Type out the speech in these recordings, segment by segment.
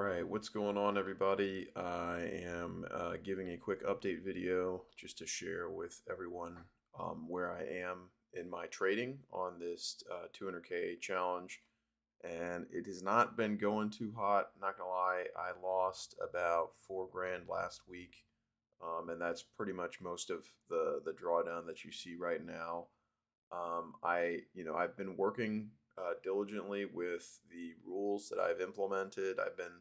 right, what's going on, everybody? I am giving a quick update video just to share with everyone where I am in my trading on this 200K challenge. And it has not been going too hot. Not gonna lie, I lost about 4 grand last week, and that's pretty much most of the drawdown that you see right now. I've been working diligently with the rules that I've implemented. I've been,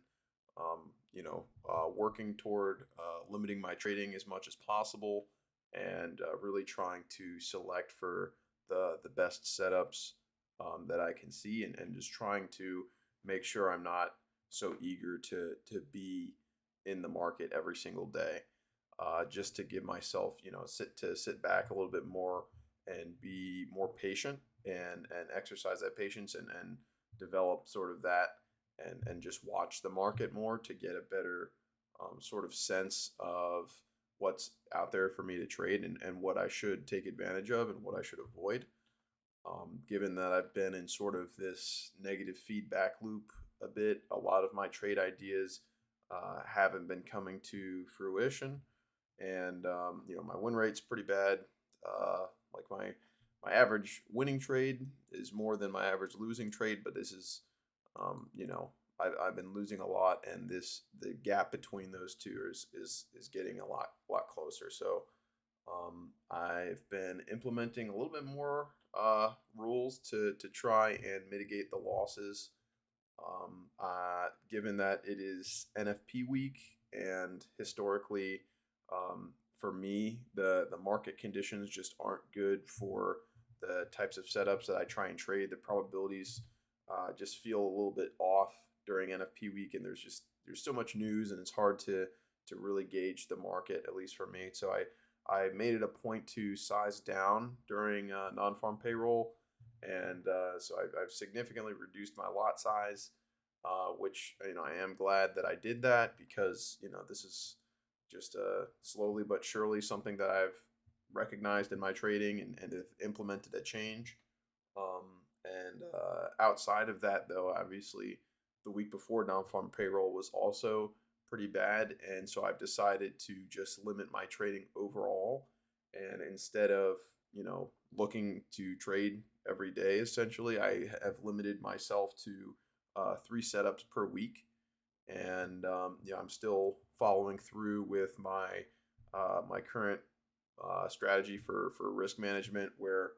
working toward limiting my trading as much as possible, and really trying to select for the best setups that I can see, and just trying to make sure I'm not so eager to be in the market every single day. Just to give myself, sit back a little bit more and be more patient and exercise that patience and develop sort of that and just watch the market more to get a better sort of sense of what's out there for me to trade and what I should take advantage of and what I should avoid. Given that I've been in sort of this negative feedback loop a bit, a lot of my trade ideas haven't been coming to fruition, and my win rate's pretty bad. Like my average winning trade is more than my average losing trade, but this is, I've been losing a lot, and the gap between those two is getting a lot closer. So I've been implementing a little bit more rules to try and mitigate the losses. Given that it is NFP week, and historically, for me, the market conditions just aren't good for the types of setups that I try and trade. The probabilities just feel a little bit off during NFP week, and there's so much news, and it's hard to really gauge the market, at least for me. So I made it a point to size down during non-farm payroll, and so I've significantly reduced my lot size, which I am glad that I did that, because this is just slowly but surely something that I've recognized in my trading and have implemented a change. And outside of that, though, obviously the week before non-farm payroll was also pretty bad, and so I've decided to just limit my trading overall, and instead of looking to trade every day, essentially I have limited myself to 3 setups per week. And I'm still following through with my current strategy for risk management, where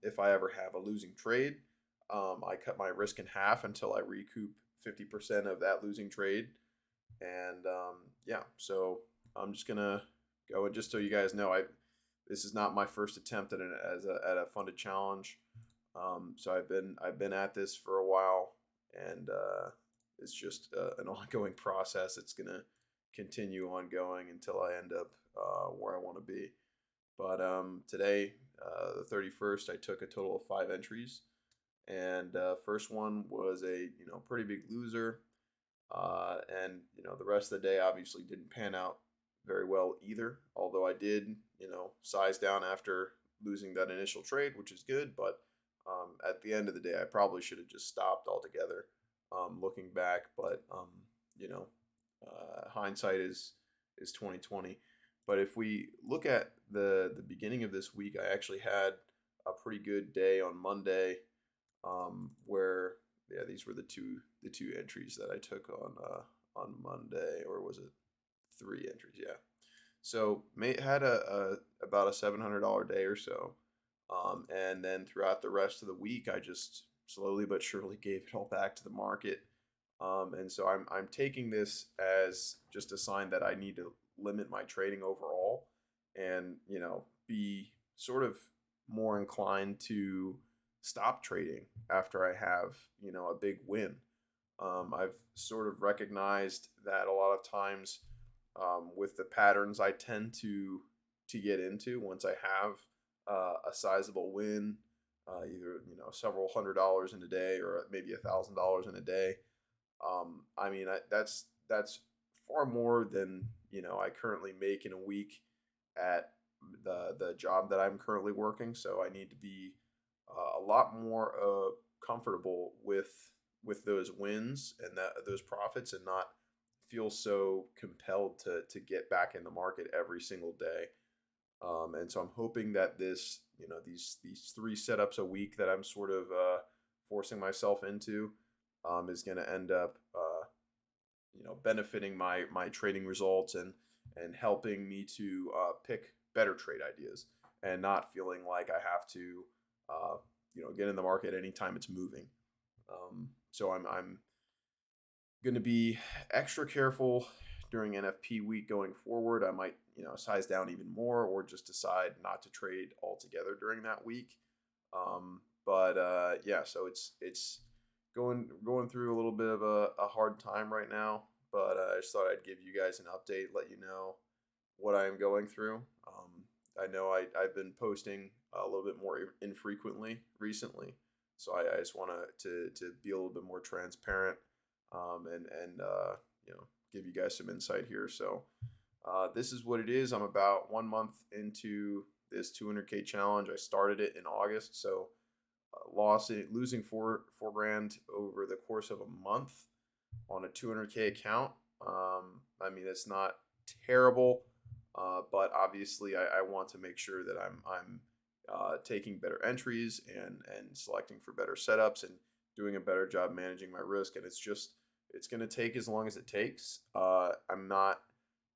if I ever have a losing trade, I cut my risk in half until I recoup 50% of that losing trade. And so I'm just gonna go, and just so you guys know, I this is not my first attempt at a funded challenge. So I've been at this for a while, and it's just an ongoing process. It's gonna continue ongoing until I end up where I want to be. But today, the 31st, I took a total of 5 entries, and first one was a pretty big loser, and the rest of the day obviously didn't pan out very well either. Although I did size down after losing that initial trade, which is good. But at the end of the day, I probably should have just stopped altogether. Looking back, but you know, hindsight is 2020. But if we look at the beginning of this week, I actually had a pretty good day on Monday, where these were the two entries that I took on Monday, or was it 3 entries? Yeah. So had a about a $700 day or so, and then throughout the rest of the week, I just slowly but surely gave it all back to the market. And so I'm taking this as just a sign that I need to limit my trading overall, and be sort of more inclined to stop trading after I have a big win. I've sort of recognized that a lot of times, with the patterns I tend to get into once I have a sizable win, either several $100s in a day or maybe $1,000 in a day. I mean, that's far more than I currently make in a week at the job that I'm currently working. So I need to be a lot more comfortable with with those wins and those profits, and not feel so compelled to get back in the market every single day. And so I'm hoping that this, these three setups a week that I'm sort of forcing myself into, is going to end up, benefiting my trading results, and helping me to pick better trade ideas, and not feeling like I have to, get in the market anytime it's moving. So I'm going to be extra careful during NFP week going forward. I might, size down even more, or just decide not to trade altogether during that week. But yeah, so it's going through a little bit of a hard time right now. But I just thought I'd give you guys an update, let you know what I am going through. I know I've been posting a little bit more infrequently recently, so I just want to be a little bit more transparent, and give you guys some insight here. So this is what it is. I'm about 1 month into this 200K challenge. I started it in August, so losing four grand over the course of a month on a 200K account. I mean, it's not terrible, but obviously, I want to make sure that I'm taking better entries, and selecting for better setups, and doing a better job managing my risk. And it's going to take as long as it takes. I'm not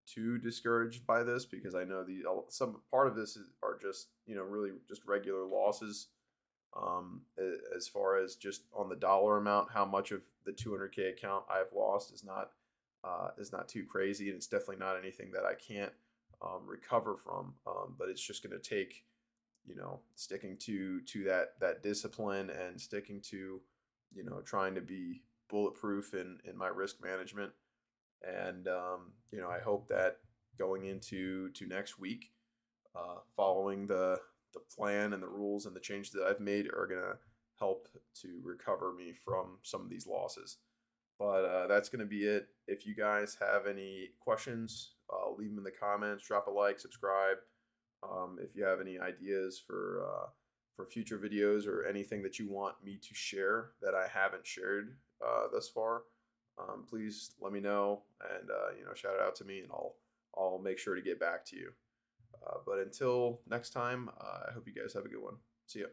too discouraged by this, because I know some part of this are just, really just regular losses. As far as just on the dollar amount, how much of the 200K account I've lost is not too crazy, and it's definitely not anything that I can't recover from. But it's just going to take, sticking to that discipline, and sticking to, trying to be bulletproof in my risk management. And I hope that going into next week, following the plan and the rules and the changes that I've made, are gonna help to recover me from some of these losses. But that's gonna be it. If you guys have any questions, leave them in the comments. Drop a like, subscribe. If you have any ideas for future videos, or anything that you want me to share that I haven't shared thus far, please let me know, and shout it out to me, and I'll make sure to get back to you. But until next time, I hope you guys have a good one. See ya.